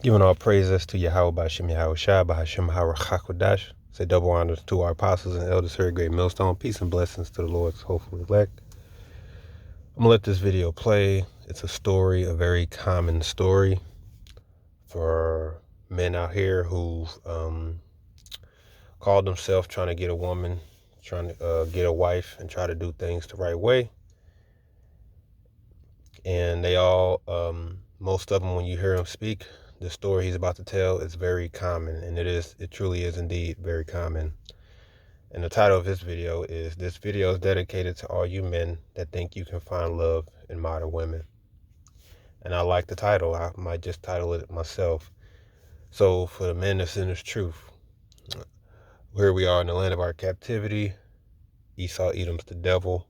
Giving all praises to Yahweh Ba'Shem Yahweh Shai Ba'Hashem HaRachakodash. Say double honors to our apostles and elders here at Great Millstone. Peace and blessings to the Lord's hopeful elect. I'm going to let this video play. It's a story, a very common story for men out here who've called themselves trying to get a woman, trying to get a wife and try to do things the right way. And they all, most of them, when you hear them speak, the story he's about to tell is very common, and it truly is indeed very common. And the title of this video is dedicated to all you men that think you can find love in modern women. And I like the title. I might just title it myself. So for the men that's in this truth, here we are in the land of our captivity. Esau, Edom's the devil.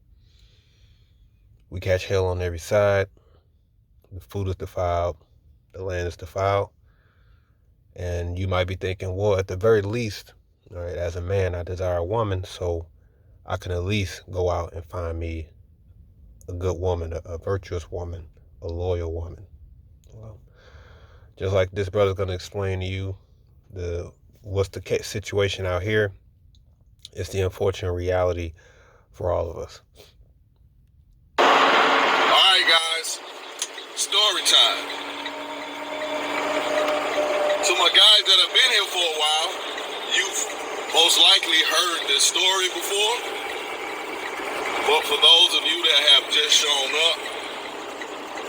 We catch hell on every side. The food is defiled. The land is defiled. And you might be thinking, well, at the very least, all right, as a man, I desire a woman, so I can at least go out and find me a good woman, a virtuous woman, a loyal woman. Well, just like this brother's going to explain to you what's the situation out here, it's the unfortunate reality for all of us. All right, guys, story time. To my guys that have been here for a while, you've most likely heard this story before. But for those of you that have just shown up,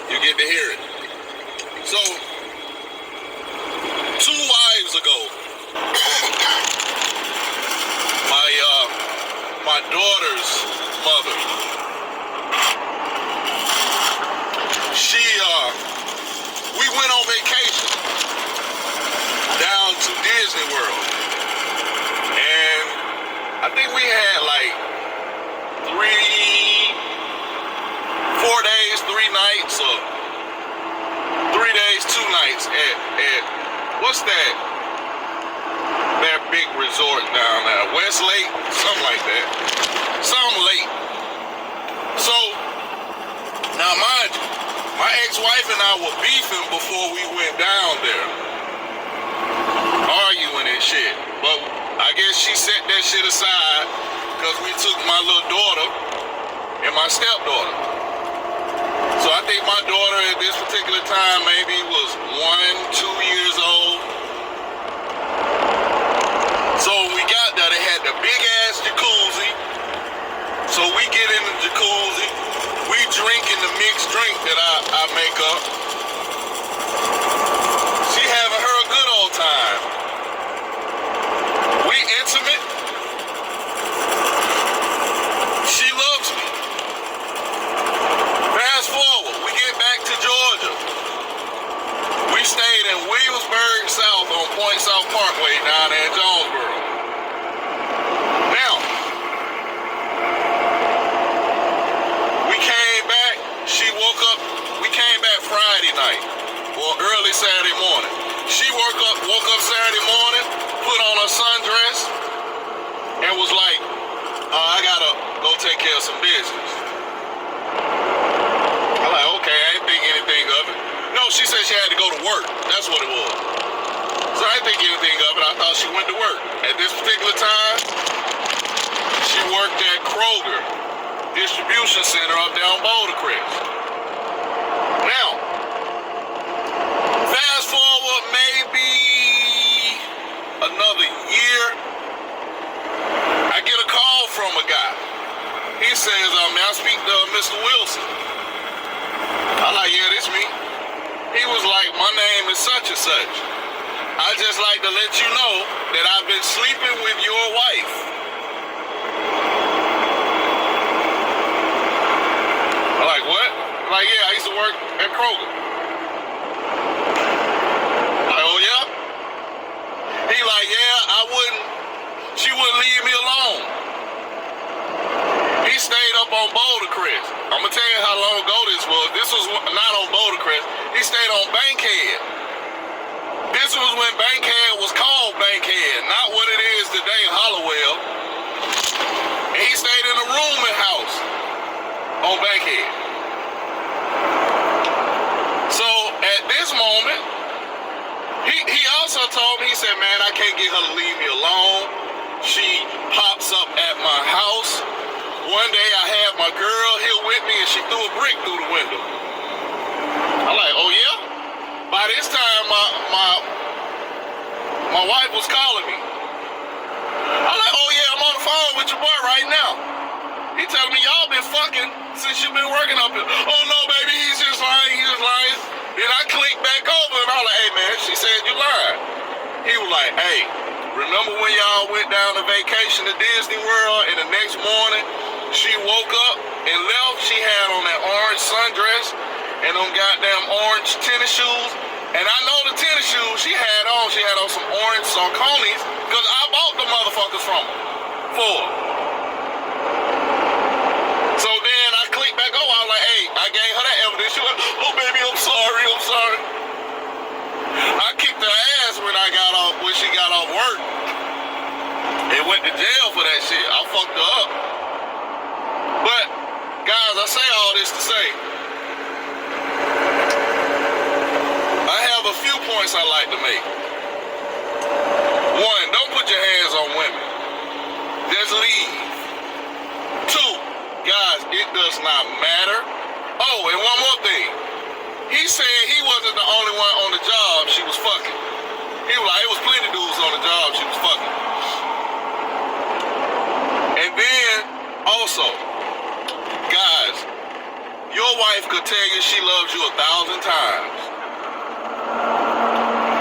you get to hear it. So, 2 wives ago, my daughter's mother, we went on vacation down to Disney World, and I think we had like 4 days, 3 nights, or 3 days, 2 nights at what's that big resort down there, Westlake, something like that, some lake. So now mind you, my ex-wife and I were beefing before we went down there, arguing and shit. But I guess she set that shit aside because we took my little daughter and my stepdaughter. So I think my daughter at this particular time maybe was 1, 2 years old. So when we got there, they had the big ass jacuzzi. So we get in the jacuzzi, we drinking the mixed drink that I make up. She having her a good old time. We intimate. She loves me. Fast forward, we get back to Georgia. We stayed in Williamsburg South on Point South Parkway down there in Jonesboro. Now, we came back, she woke up, we came back Friday night, or early Saturday morning. She woke up Saturday morning, put on her sundress, and was like, I gotta go take care of some business. I'm like, okay, I ain't think anything of it. No, she said she had to go to work. That's what it was. So I didn't think anything of it. I thought she went to work. At this particular time, she worked at Kroger Distribution Center up there on Boulder Crest. Now, fast forward maybe another year, I get a call from a guy. He says, may I speak to Mr. Wilson? I'm like, yeah, this me. He was like, my name is such and such. I just like to let you know that I've been sleeping with your wife. I'm like, what? I'm like, yeah, I used to work at Kroger. I'm like, oh yeah? He like, yeah, she wouldn't leave me alone. He stayed up on Boulder Crest. I'm gonna tell you how long ago this was. This was not on Boulder Crest. He stayed on Bankhead. This was when Bankhead was called Bankhead, not what it is today, Hollowell. And he stayed in a rooming house on Bankhead. So at this moment, said, man, I can't get her to leave me alone. She pops up at my house. One day I had my girl here with me and she threw a brick through the window. I'm like, oh yeah? By this time, my wife was calling me. I'm like, oh yeah, I'm on the phone with your boy right now. He telling me y'all been fucking since you've been working up here. Oh no, baby, he's just lying. Then I clicked back over and I'm like, hey man, she said you lied. He was like, hey, remember when y'all went down to vacation to Disney World and the next morning she woke up and left? She had on that orange sundress and them goddamn orange tennis shoes. And I know the tennis shoes she had on some orange Sauconys because I bought the motherfuckers from her for her. So then I clicked back over. I was like, hey, I gave her that evidence. She was like, oh baby, I'm sorry. I kicked her ass when she got off work. And went to jail for that shit. I fucked her up. But guys, I say all this to say, I have a few points I like to make. One, don't put your hands on women. Just leave. Two, guys, it does not matter. Oh, and one more thing. He said he wasn't the only one on the job she was fucking. He was like, it was plenty of dudes on the job she was fucking. And then, also, guys, your wife could tell you she loves you 1,000 times.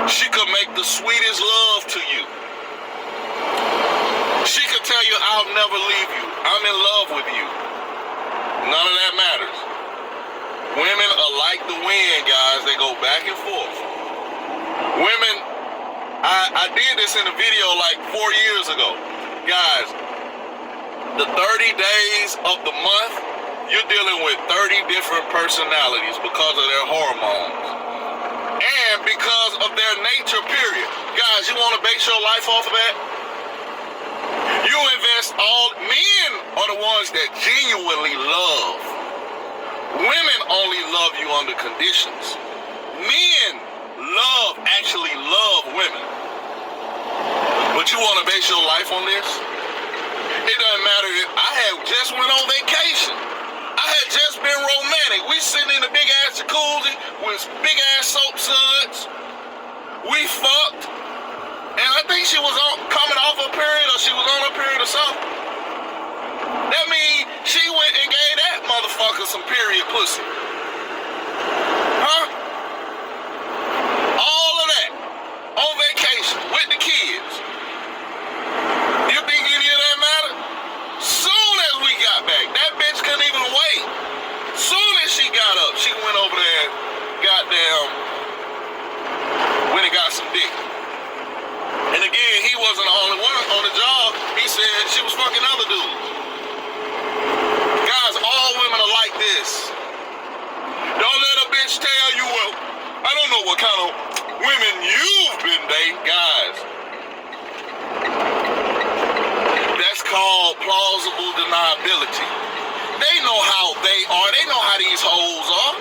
She could make the sweetest love to you. She could tell you, I'll never leave you. I'm in love with you. None of that matters. Women are like the wind, guys. They go back and forth. Women, I did this in a video like 4 years ago. Guys, the 30 days of the month, you're dealing with 30 different personalities because of their hormones. And because of their nature, period. Guys, you want to base your life off of that? You invest men are the ones that genuinely love. Women only love you under conditions. Men actually love women. But you want to base your life on this? It doesn't matter if I had just went on vacation. I had just been romantic. We sitting in a big ass jacuzzi with big ass soap suds. We fucked. And I think she was coming off a period or she was on a period or something. That means she went and gave that motherfucker some period pussy. Huh? All of that. On vacation with the kids. You think any of that mattered? Soon as we got back, that bitch couldn't even wait. Soon as she got up, she went over there and went and got some dick. And again, he wasn't the only one on the job. He said she was fucking other dudes. Guys, all women are like this. Don't let a bitch tell you, well, I don't know what kind of women you've been dating. Guys, that's called plausible deniability. They know how they are. They know how these hoes are.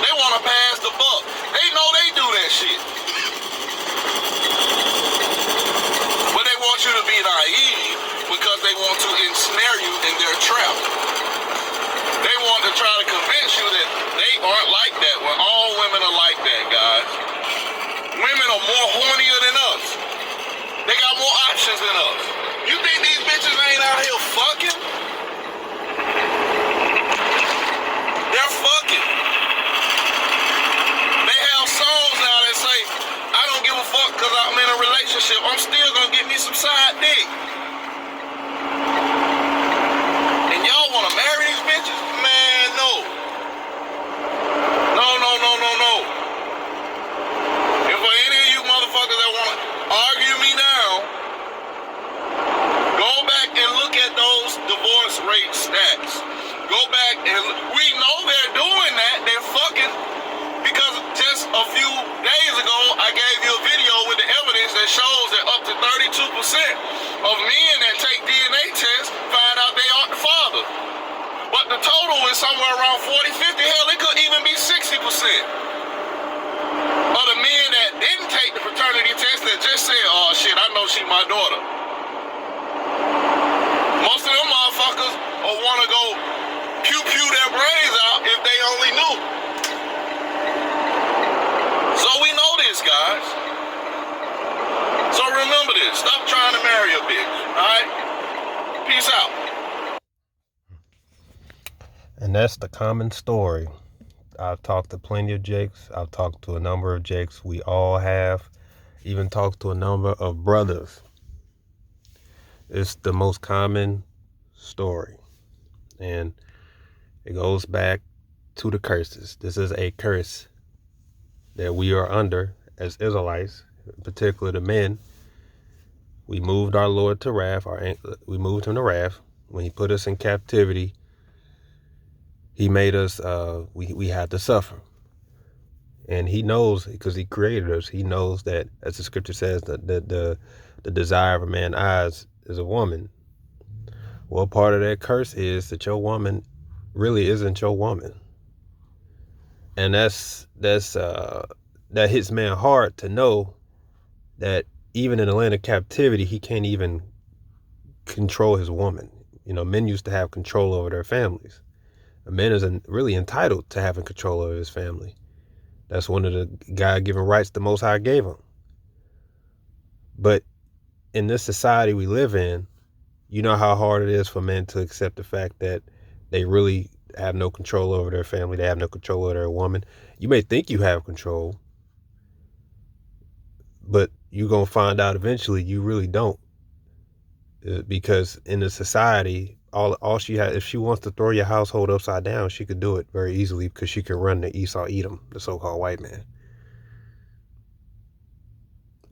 They want to pass the buck. They know they do that shit. But they want you to be naive because they want to ensnare you in their trap. They want to try to convince you that they aren't like that when all women are like that, guys. Women are more hornier than us. They got more options than us. You think these bitches ain't out here fucking? They're fucking. They have songs now that say, I don't give a fuck because I'm in a relationship. I'm still gonna get me some side dick. And y'all wanna marry these bitches? Man, no. No. And for any of you motherfuckers that wanna argue me down, go back and look at those divorce rate stats. Go back and we know they're doing that. They're fucking. Because just a few days ago, I gave you a video with the evidence that shows that up to 32% of men that take DNA tests find out they aren't the father. But the total is somewhere around 40, 50. Hell, it could even be 60%. Of the men that didn't take the paternity test she my daughter. Most of them motherfuckers will want to go pew their brains out if they only knew. So we know this, guys. So remember this. Stop trying to marry a bitch, all right? Peace out. And that's the common story. I've talked to plenty of Jakes. I've talked to a number of Jakes. We all have. Even talked to a number of brothers. It's the most common story. And it goes back to the curses. This is a curse that we are under as Israelites, in particular the men. We moved our Lord to wrath. We moved him to wrath. When he put us in captivity, he made us, we had to suffer. And he knows, because he created us, he knows that, as the scripture says, that the desire of a man's eyes is a woman. Well, part of that curse is that your woman really isn't your woman. And that hits man hard to know that even in the land of captivity, he can't even control his woman. You know, men used to have control over their families. A man is really entitled to having control over his family. That's one of the God-given rights the Most High gave him. But in this society we live in, you know how hard it is for men to accept the fact that they really have no control over their family. They have no control over their woman. You may think you have control, but you're going to find out eventually you really don't. Because in the society, all she has, if she wants to throw your household upside down, she could do it very easily because she could run the Esau Edom, the so-called white man.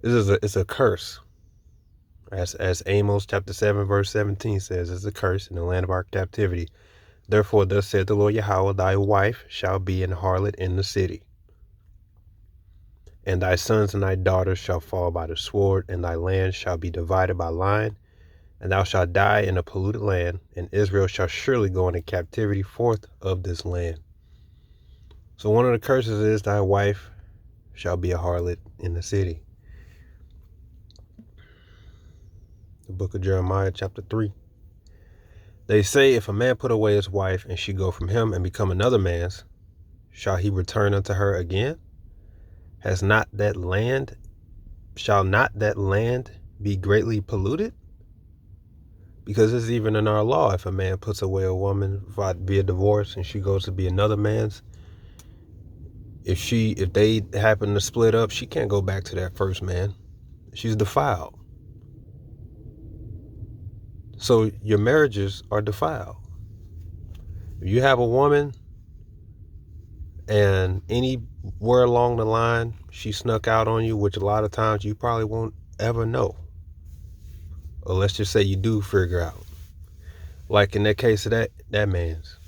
It's a curse. As Amos chapter 7 verse 17 says, it's a curse in the land of our captivity. Therefore, thus said the Lord Yahweh, thy wife shall be an harlot in the city. And thy sons and thy daughters shall fall by the sword, and thy land shall be divided by line. And thou shalt die in a polluted land, and Israel shall surely go into captivity forth of this land. So one of the curses is thy wife shall be a harlot in the city. The book of Jeremiah chapter 3. They say, if a man put away his wife, and she go from him and become another man's, shall he return unto her again? Shall not that land be greatly polluted? Because it's even in our law, if a man puts away a woman via divorce and she goes to be another man's, if they happen to split up, she can't go back to that first man. She's defiled. So your marriages are defiled. If you have a woman and anywhere along the line she snuck out on you, which a lot of times you probably won't ever know, or let's just say you do figure out, like in that case of that man's,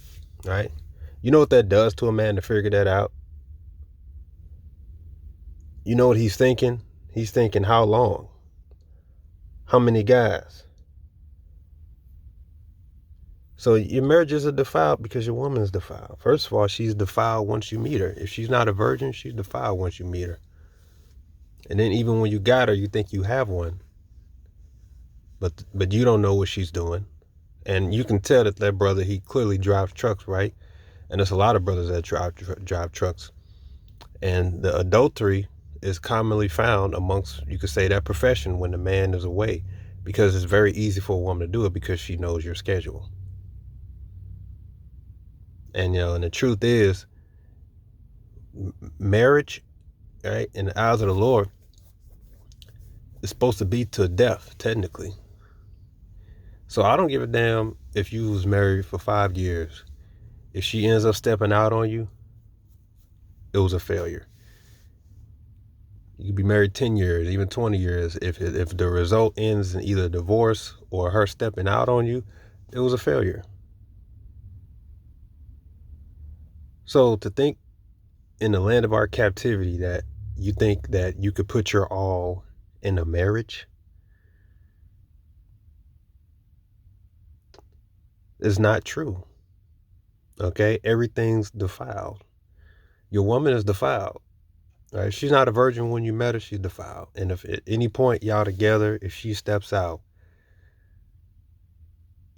right? You know what that does to a man to figure that out? You know what he's thinking? He's thinking, how long? How many guys? So your marriages are defiled because your woman is defiled. First of all, she's defiled once you meet her. If she's not a virgin, she's defiled once you meet her. And then even when you got her, you think you have one. But you don't know what she's doing. And you can tell that brother, he clearly drives trucks, right? And there's a lot of brothers that drive trucks. And the adultery is commonly found amongst, you could say, that profession when the man is away. Because it's very easy for a woman to do it because she knows your schedule. And, and the truth is, marriage, right, in the eyes of the Lord, is supposed to be to death, technically. So I don't give a damn if you was married for 5 years. If she ends up stepping out on you, it was a failure. You could be married 10 years, even 20 years. If the result ends in either divorce or her stepping out on you, it was a failure. So to think in the land of our captivity that you think that you could put your all in a marriage is not true. Okay? Everything's defiled. Your woman is defiled. Right? If she's not a virgin when you met her, she's defiled. And if at any point y'all together, if she steps out,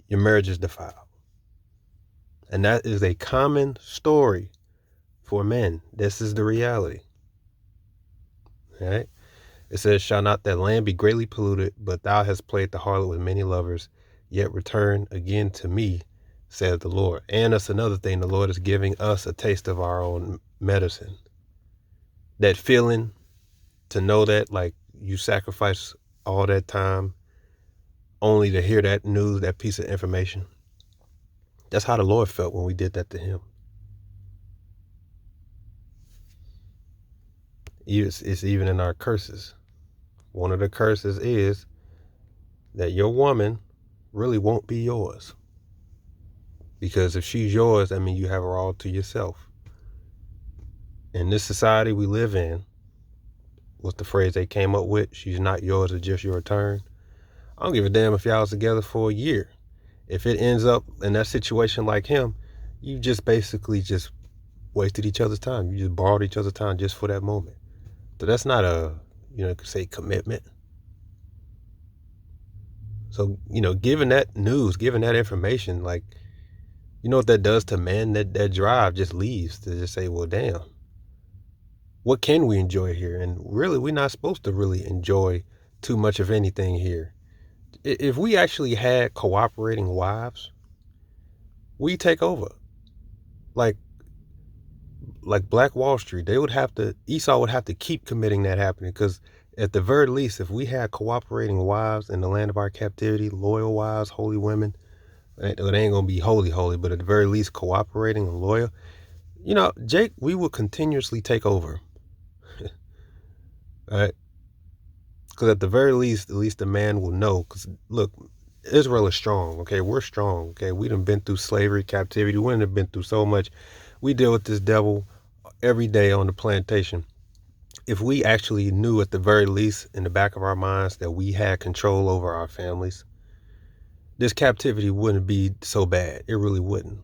your marriage is defiled. And that is a common story for men. This is the reality. Right? It says, shall not that land be greatly polluted, but thou hast played the harlot with many lovers, yet return again to me, saith the Lord. And that's another thing, the Lord is giving us a taste of our own medicine. That feeling to know that, like, you sacrifice all that time only to hear that news, that piece of information. That's how the Lord felt when we did that to him. It's even in our curses. One of the curses is that your woman really won't be yours. Because if she's yours, that means you have her all to yourself. In this society we live in, what's the phrase they came up with? She's not yours, it's just your turn. I don't give a damn if y'all was together for a year. If it ends up in that situation like him, you just basically just wasted each other's time. You just borrowed each other's time just for that moment. So that's not a, say commitment. So, given that news, given that information, like, you know what that does to men? That drive just leaves to just say, well, damn, what can we enjoy here? And really, we're not supposed to really enjoy too much of anything here. If we actually had cooperating wives, we take over. Like Black Wall Street, Esau would have to keep committing that happening, because at the very least, if we had cooperating wives in the land of our captivity, loyal wives, holy women, it ain't gonna be holy, but at the very least cooperating and loyal, Jake, we will continuously take over. All right? Because at the very least, at least the man will know. Because look, Israel is strong. Okay, we're strong. Okay, we done been through slavery, captivity. We done been through so much. We deal with this devil every day on the plantation. If we actually knew at the very least in the back of our minds that we had control over our families, this captivity wouldn't be so bad. It really wouldn't.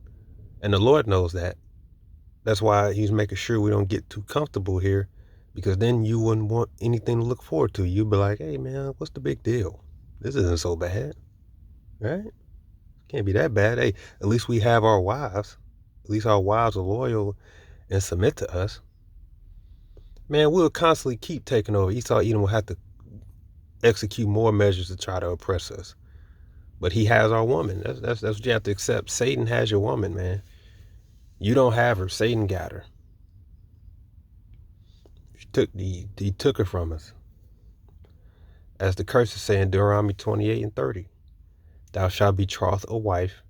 And the Lord knows that. That's why he's making sure we don't get too comfortable here, because then you wouldn't want anything to look forward to. You'd be like, hey, man, what's the big deal? This isn't so bad, right? Can't be that bad. Hey, at least we have our wives. At least our wives are loyal and submit to us. Man, we'll constantly keep taking over. Esau Edom will have to execute more measures to try to oppress us. But he has our woman. That's what you have to accept. Satan has your woman, man. You don't have her. Satan got her. He took her from us. As the curses say in Deuteronomy 28:30, thou shalt betroth a wife,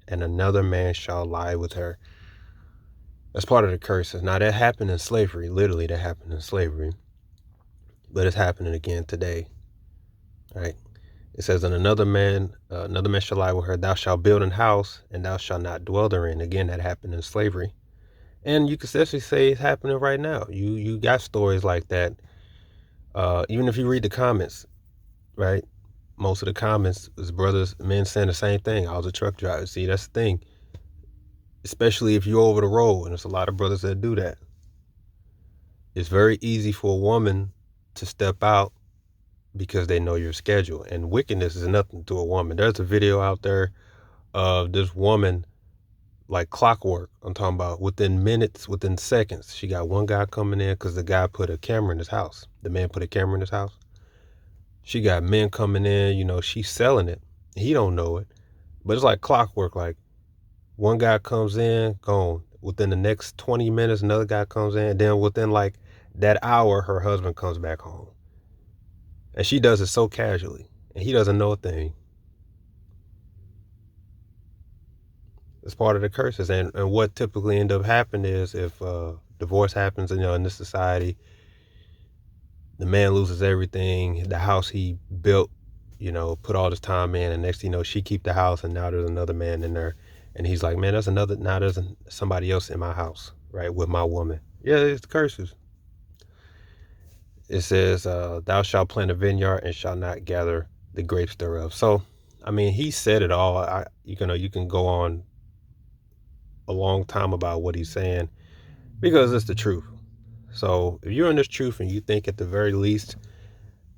and another man shall lie with her. That's part of the curses. Now, that happened in slavery. Literally, that happened in slavery. But it's happening again today. All right? It says, and another man shall lie with her. Thou shalt build an house, and thou shalt not dwell therein. Again, that happened in slavery. And you could essentially say it's happening right now. You got stories like that. Even if you read the comments, right? Most of the comments is men saying the same thing. I was a truck driver. See, that's the thing. Especially if you're over the road, and there's a lot of brothers that do that. It's very easy for a woman to step out because they know your schedule. And wickedness is nothing to a woman. There's a video out there of this woman, like clockwork. I'm talking about within minutes, within seconds. She got one guy coming in because the guy put a camera in his house. The man put a camera in his house. She got men coming in, she's selling it. He don't know it. But it's like clockwork. Like, one guy comes in, gone. Within the next 20 minutes, another guy comes in. Then within like that hour, her husband comes back home. And she does it so casually. And he doesn't know a thing. It's part of the curses. And what typically end up happening is if divorce happens, in this society, the man loses everything. The house he built, put all this time in. And next thing you know, she keep the house. And now there's another man in there. And he's like, man, now there's somebody else in my house, right, with my woman. Yeah, it's the curses. It says, thou shalt plant a vineyard and shalt not gather the grapes thereof. So, he said it all. You can go on a long time about what he's saying because it's the truth. So if you're in this truth and you think at the very least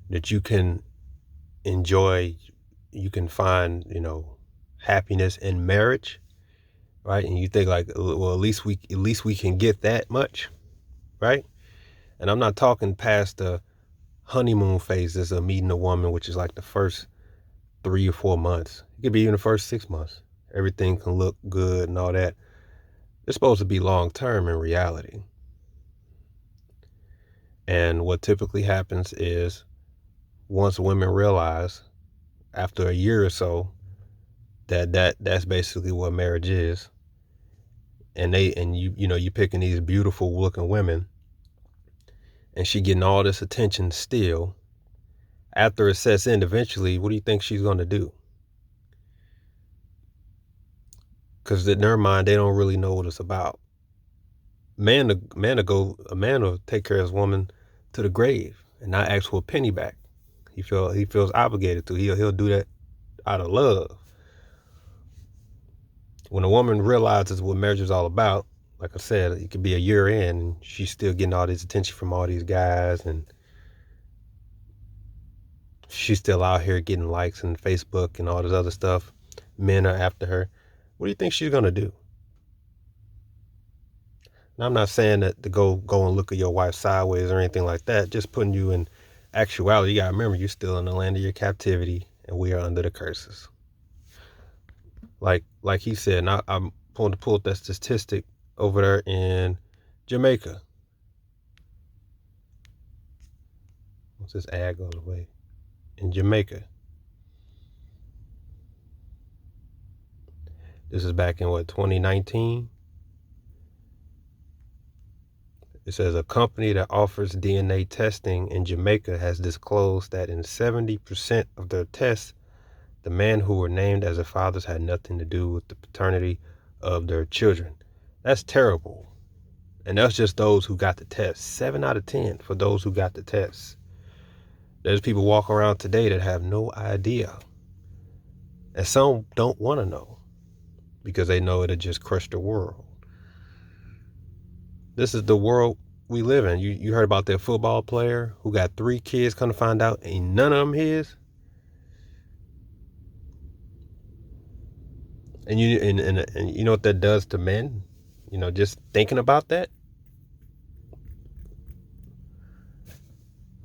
that you can enjoy, you can find, happiness in marriage, right? And you think like, well, at least we can get that much, right? And I'm not talking past the honeymoon phases of meeting a woman, which is like the first 3 or 4 months. It could be even the first 6 months. Everything can look good and all that. It's supposed to be long term in reality. And what typically happens is once women realize after a year or so that's basically what marriage is, and you picking these beautiful looking women, and she getting all this attention still, after it sets in, eventually, what do you think she's going to do? Because in their mind, they don't really know what it's about. A man will take care of his woman to the grave and not ask for a penny back. He feels obligated to. He'll do that out of love. When a woman realizes what marriage is all about, like I said, it could be a year in and she's still getting all this attention from all these guys, and she's still out here getting likes on Facebook and all this other stuff. Men are after her. What do you think she's going to do? Now, I'm not saying that to go and look at your wife sideways or anything like that. Just putting you in actuality. You got to remember, you're still in the land of your captivity, and we are under the curses. Like he said, and I'm going to pull up that statistic over there in Jamaica. Once this ad goes away. In Jamaica. This is back in 2019? It says a company that offers DNA testing in Jamaica has disclosed that in 70% of their tests, the men who were named as the fathers had nothing to do with the paternity of their children. That's terrible. And that's just those who got the test. 7 out of 10 for those who got the test. There's people walking around today that have no idea. And some don't want to know because they know it'll just crush the world. This is the world we live in. You heard about that football player who got 3 kids, come to find out ain't none of them his? And you know what that does to men? Just thinking about that.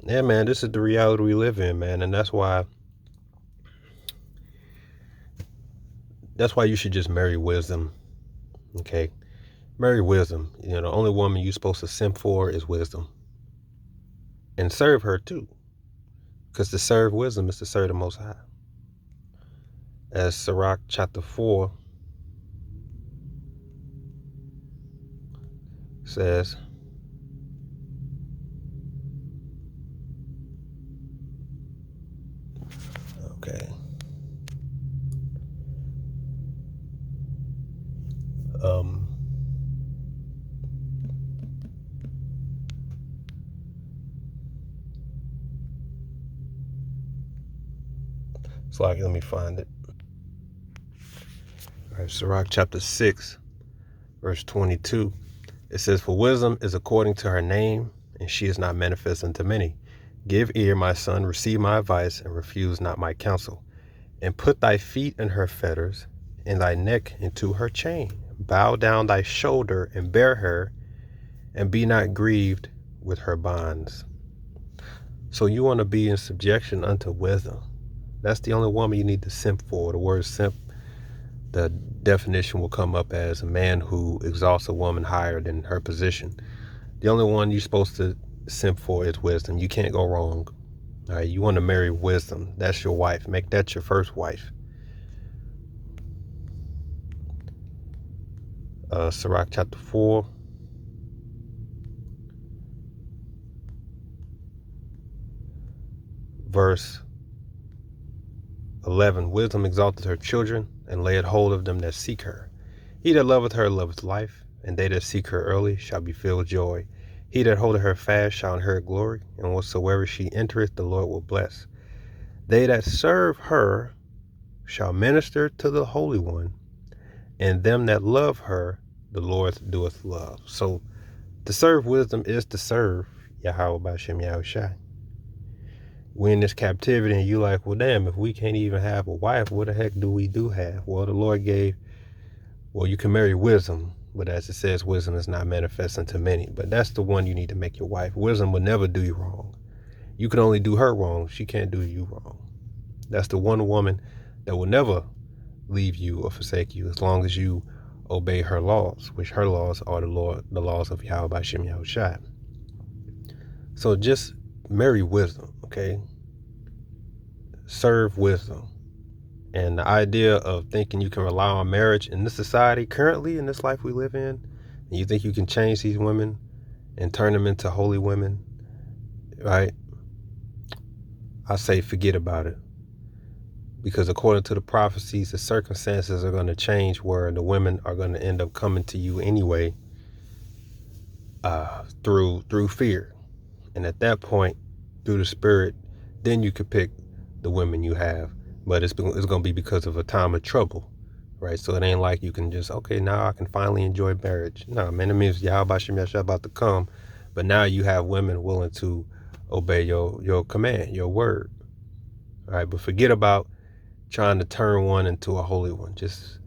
Yeah, man, this is the reality we live in, man, and that's why you should just marry wisdom. Okay? Marry wisdom. The only woman you're supposed to simp for is wisdom. And serve her too. Because to serve wisdom is to serve the Most High. As Sirach chapter 4 says, okay. It's like, let me find it. All right, Sirach chapter 6, verse 22. It says, for wisdom is according to her name, and she is not manifest unto many. Give ear, my son, receive my advice, and refuse not my counsel. And put thy feet in her fetters, and thy neck into her chain. Bow down thy shoulder, and bear her, and be not grieved with her bonds. So you want to be in subjection unto wisdom. That's the only woman you need to simp for. The word simp, the definition will come up as a man who exalts a woman higher than her position. The only one you're supposed to simp for is wisdom. You can't go wrong. All right, you want to marry wisdom. That's your wife. Make that your first wife. Sirach chapter 4. Verse 11. Wisdom exalteth her children, and layeth hold of them that seek her. He that loveth her loveth life, and they that seek her early shall be filled with joy. He that holdeth her fast shall inherit glory, and whatsoever she entereth the Lord will bless. They that serve her shall minister to the Holy One, and them that love her the Lord doeth love. So To serve wisdom is to serve Yahweh B'Shem Yahushai. We're in this captivity, and you like, well, damn, if we can't even have a wife, what the heck do we have? Well, the Lord gave, well, you can marry wisdom, but as it says, wisdom is not manifest unto many. But that's the one you need to make your wife. Wisdom will never do you wrong. You can only do her wrong. She can't do you wrong. That's the one woman that will never leave you or forsake you as long as you obey her laws, which her laws are the laws of Yahweh B'Shem Yahushai. So just marry wisdom, okay? Serve wisdom. And the idea of thinking you can rely on marriage in this society currently, in this life we live in, and you think you can change these women and turn them into holy women, right? I say forget about it. Because according to the prophecies, the circumstances are going to change where the women are going to end up coming to you anyway through fear. And at that point, through the spirit, then you could pick the women you have. But it's going to be because of a time of trouble, right? So it ain't like you can just, okay, now I can finally enjoy marriage. No, man, it means Yahweh B'Shem Yahushua about to come. But now you have women willing to obey your command, your word, right? But forget about trying to turn one into a holy one, just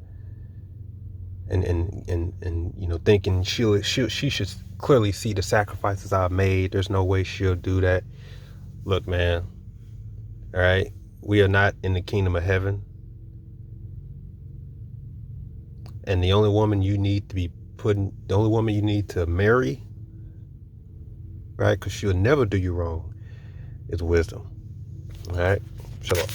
and you know, thinking she should clearly see the sacrifices I've made. There's no way she'll do that. Look, man, all right, we are not in the kingdom of heaven, and the only woman you need to marry, right, because she'll never do you wrong, is wisdom. All right, shalom.